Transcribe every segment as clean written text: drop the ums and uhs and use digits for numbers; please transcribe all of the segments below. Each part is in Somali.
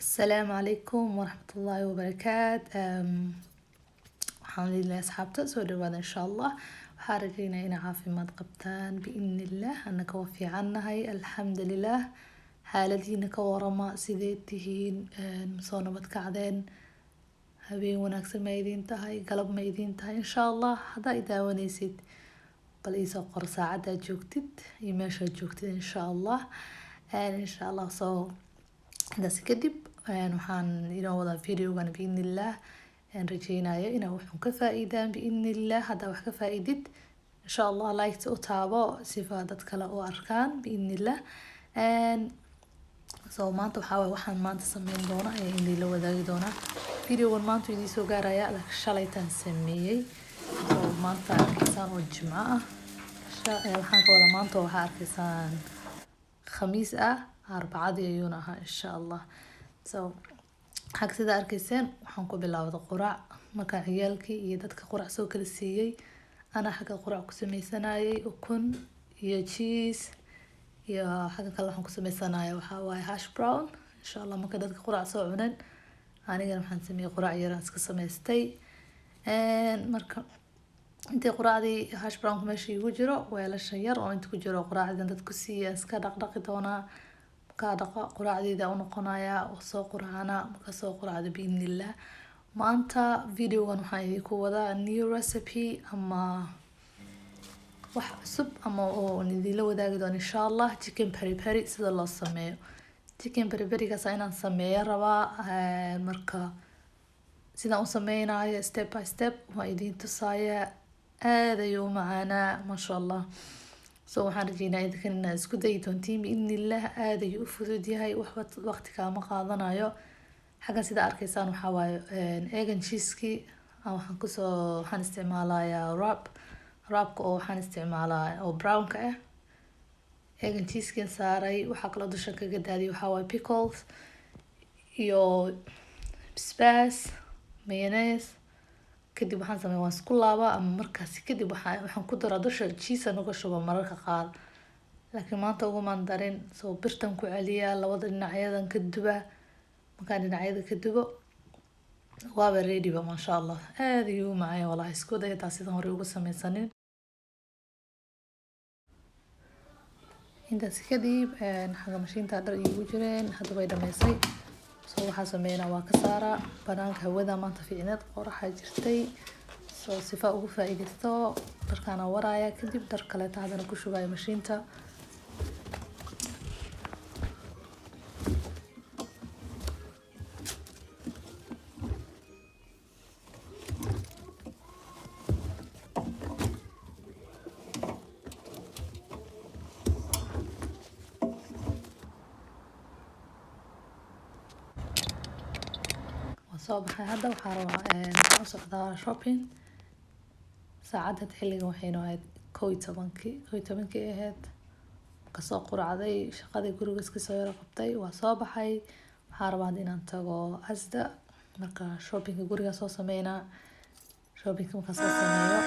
السلام عليكم ورحمة الله وبركاته. waxaan leeyahay asxaabta soo dhawaada insha Allah. Waxaan rajeynayaa in caafimaad qabtaan biidhnillah. Annaka waa fiicannahay alxamdulilah. Xaaladiina ka warama sidee tihiin, soo nabad kacdeen, habeen wanaagsan ma idin tahay, galab ma idin tahay insha Allah. Haddaa i daawanaysid bal ii soo qor saacada joogtid iyo meesha joogtid insha Allah. insha Allah soo intaas kadib waxaan inoo wadaa videogan biidhnillah. rajeynayo inaa waxaan ka faa'iidaan biidhnillah. Haddaa wax ka faa'iidid insha Allah like u taabo sifa dad kale u arkaan biidhnillah. so maanta waxaan maanta sameyn doona ayaa idin la wadaagi doona. videogan maanta idin soo gaaraya shalaytaan sameeyay. so maanta arkaysaan oo jimco ah. waxaan ka wada maanta waxaa arkaysaan khamiis ah, arbacadii ayuuna ahaa insha Allah. so xag sida arkayseen waxaan ku bilaawday quraac markaan ciyaalkii iyo dadka quraac soo kala siiyay. Ana xagga quraac ku sameysanayay ukun iyo cheese iyo xagga kale waxaan ku sameysanayay waxa waaye hash brown insha Allah. marka dadka quraac soo cuneen anigana waxaan sameeyay quraac yar aan iska sameystay. marka intii quraacdii hash brown meesha igu jiro weelasha yar oo inta ku jiro quraacdan dadku siiyay iska dhaqdhaqi doonaa. ka dhaqa quraacdeeda u noqonaya oo soo quraacana marka soo quraacdo biidhnillah. maanta videogan waxaan idinku wadaa new recipe ama wax cusub ama oo idin la wadaagi doono insha Allah. chicken peri peri sida loo sameeyo. chicken peri peri kaas inaan sameeyo rabaa. marka sidaan u sameynayo step by step waa idin tusaaya. aad ayuu macaanaa masha Allah. so waxaan rajeynayaa idinkan inaad isku dayi doontiin biidhnillah. aad ayuu u fudud yahay, waxba waqti kaama qaadanayo. xaggan sida arkaysaan waxaa waaye egg and cheese-ki waxaan isticmaalayaa wrapka oo waxaan isticmaalaa oo brown-ka ah. egg and cheese-kin saaray waxaa kaloo dusha kaga daadiyay waxaa waaye pickles iyo basbaas, mayonnaise. kadib waxaan sameeyaa waan isku laabaa ama markaasi kadib waxaan ku daraa dusha cheese aan uga shubo mararka qaar. laakiin maanta ugumaan darin. soo birtan ku celiyaa labada dhinacyadan ka duba. markaan dhinacyada ka dubo waaba ready ba masha Allah. aad ayuu u macaan wallahi. isku day taa sidaan hore ugu sameysanin. intaas kadib xagga mashiinta dhar igu jireen hadda way dhameysay. so waxaan sameynaa waa ka saaraa banaanka. hawada maanta fiicneed qoraxa jirtay. so sifa ugu faa'iideysto dharkaana waraaya kadib dhar kale haddana ku shubaya mashiinta. soo baxay hadda waxaan rabaa u socdaa shopping. saacadda xilligan waxaynu ahayd 11:00 ahayd. kasoo quracday shaqadii guriga iska soo yara qabtay waa soo baxay. waxaan rabaa inaan tago Asda. marka shoppingka guriga soo sameynaa. shoppingka markaan soo sameeyo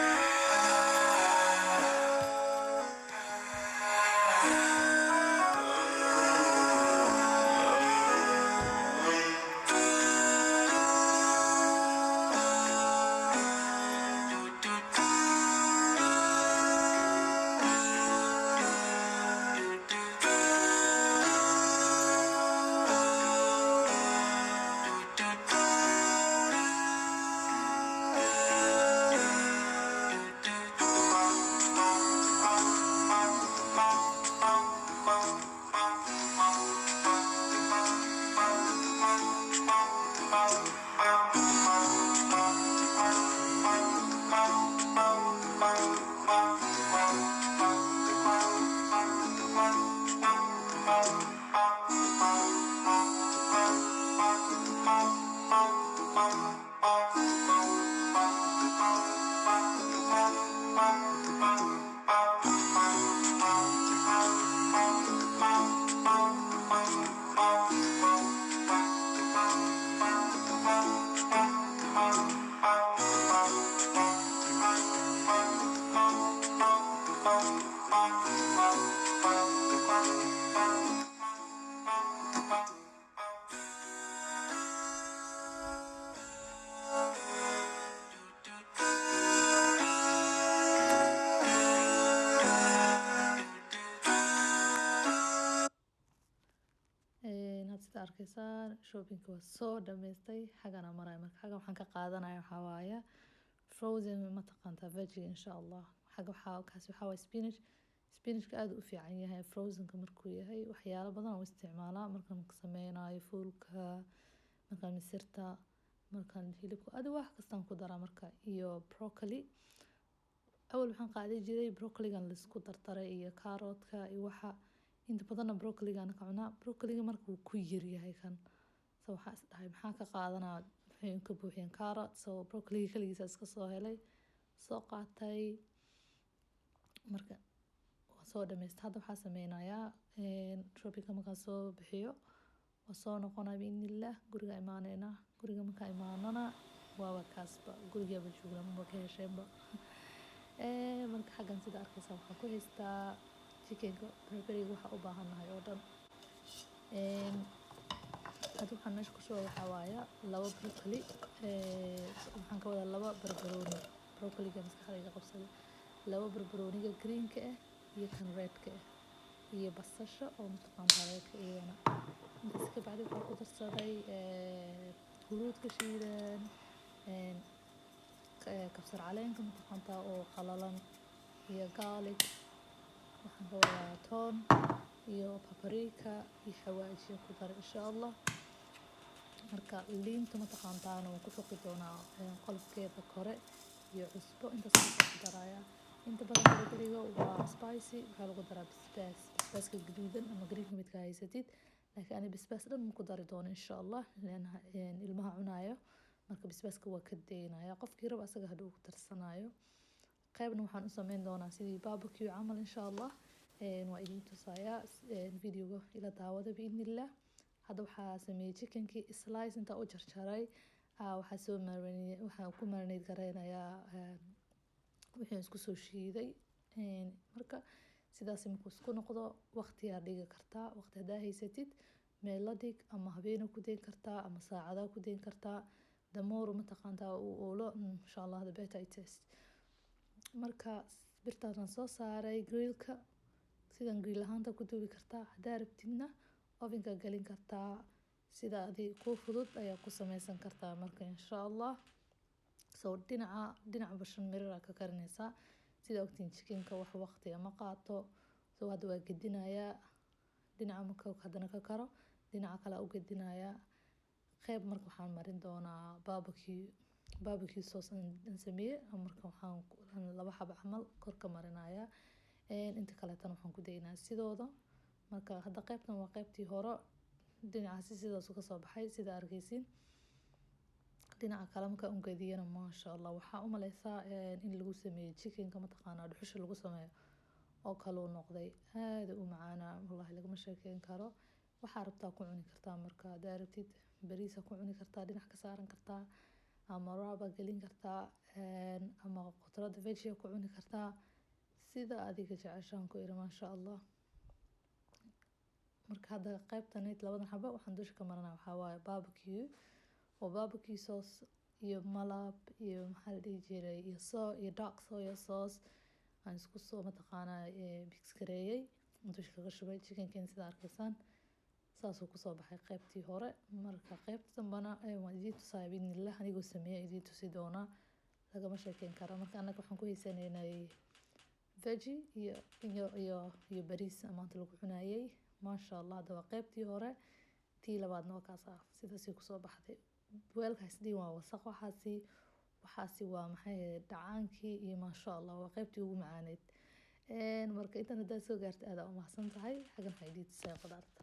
sida arkaysaan shoppingka waa soo dhameystay xagana maray marka xaga waxaan ka qaadanaya waxaa waaye frozen mataqaantaa veggie insha Allah xaga waxaa waa spinachka aad u fiican yahay frozenka markuu yahay waxyaalo badan oo isticmaalaa markaan sameynayo fuulka markaan misirta markaan hilibka aad wax kastaan ku daraa marka iyo broccoli awal waxaan qaaday jiray broccoligan la isku dardaray iyo carrotka iyo waxa inta badan broccoligan ka cunaa broccoliga markuu ku yar yahay kan soo waxa isdhahay maxaa ka qaadanaa waxay ka buuxiyeen carrot soo broccoliga kaligiisa iska soo helay soo qaatay marka soo dhameystay hadda waxaa sameynayaa shoppingka markaan soo bixiyo soo noqonaa biidnillah guriga imaanayna guriga markaan imaanana waa kaasba guriga joogna ma ka hesheenba marka xagan sida arkaysaa waxaan ku haystaa chickenka barbariga waxa u baahanahay oo dhan hadda waxaan meesha ku soo waxaa waaya 2 broccoli waxaan ka wadaa 2 barbarooni broccoliga maskaxdayda qabsaday 2 barbarooniga greenka ah iyo kan redka ah iyo basasha oo mataqaantaa redka iyadana intaas ka bacdi waxaan ku darsaday huruudka shiidan kabsar caleenka mataqaantaa oo qalalan iyo garlic waxaan ka wadaa toon iyo paprika iyo xawaaji ku dar insha Allah marka liinta mataqaantaana waan ku foqi doonaa qolofkeeda kore iyo cusbo intaas ku daraya inta badan barbariga waa spicy waxaa lagu daraa basbaaska gaduudan ama green midka haysatid laakiin ani basbaas dhan ku dari doono insha Allah leena ilmaha cunayo marka basbaaska waa ka deynaya qofkii raba asaga haduu ku tarsanayo qaybna waxaan u sameyn doonaa sidii barbecue camal insha Allah waa idin tusayaa videoga ila daawada biidnillah hadda waxaa sameeyay chickenkii slice inta u jarjaray waxaa ku marinate gareynayaa wixii isku soo shiiday marka sidaas markuu isku noqdo waqti aad dhigi kartaa waqti hadaa haysatid meel la dhig ama habeen ku deyn kartaa ama saacada ku deyn kartaa damoor mataqaantaa oo insha Allah the better it is marka birtaan soo saaray grillka sidan grill ahaanta ku duubi kartaa hadaa rabtidna ovenka galin kartaa sida adii ku fudud ayaa ku sameysan kartaa marka insha Allah soo dhinaca bashan mirar ka karinaysa sida ogtiin chickenka wax waqti ama qaato soo hadda waa gedinaya dhinaca marka hadana ka karo dhinaca kale u gedinaya qayb marka waxaan marin doonaa barbecue sauce aan sameeyay marka waxaan 2 xabo camal kor ka marinaya inta kale tan waxaan ku deynaa sidooda marka hadda qaybtan waa qaybtii hore dhinacaasi sidaas ka soo baxay sida argeysin dhinaca kale marka uu gadiyana ma sha Allah waxa u maleysaa in lagu sameeyo chickenka mataqaanaa dhuxusha lagu sameeyo oo kale uu noqday aad u macaana wallahi laga ma sheekeyn karo waxa rabtaa ku cuni kartaa marka daaratid bariis ku cuni kartaa dhinac ka saaran kartaa ama raba galin kartaa ama qudrad veggie ku cuni kartaa sida adiga jeceshaan ku ira ma sha Allah marka hadda qaybtan 2 xabo waxaan dusha ka marinaa waxa waaye barbecue sauce iyo malab iyo maxaa la jiray iyo dark soy sauce aan isku soo mataqaanaa mix gareeyay dusha kaga shubay chickenka sida arkaysaan saas uu ku soo baxay qaybtii hore marka qaybta dambana waan idin tusayaa biidnillah anigoo sameeyay idin tusi doona laga ma sheekeyn karo marka anaga waxaan ku haysaneynay veggie iyo bariis maanta lagu cunayay ma sha Allah hadda waa qaybtii hore tii labaadna waa kaas sidaas ku soo baxday weelkaas diin waa wasaq waxaasi waa maxay dhacaankii iyo ma sha Allah waa qaybtii ugu macaaneed marka inta hadaa soo gaartay aad u mahadsan tahay xagan haydiid say qudaarta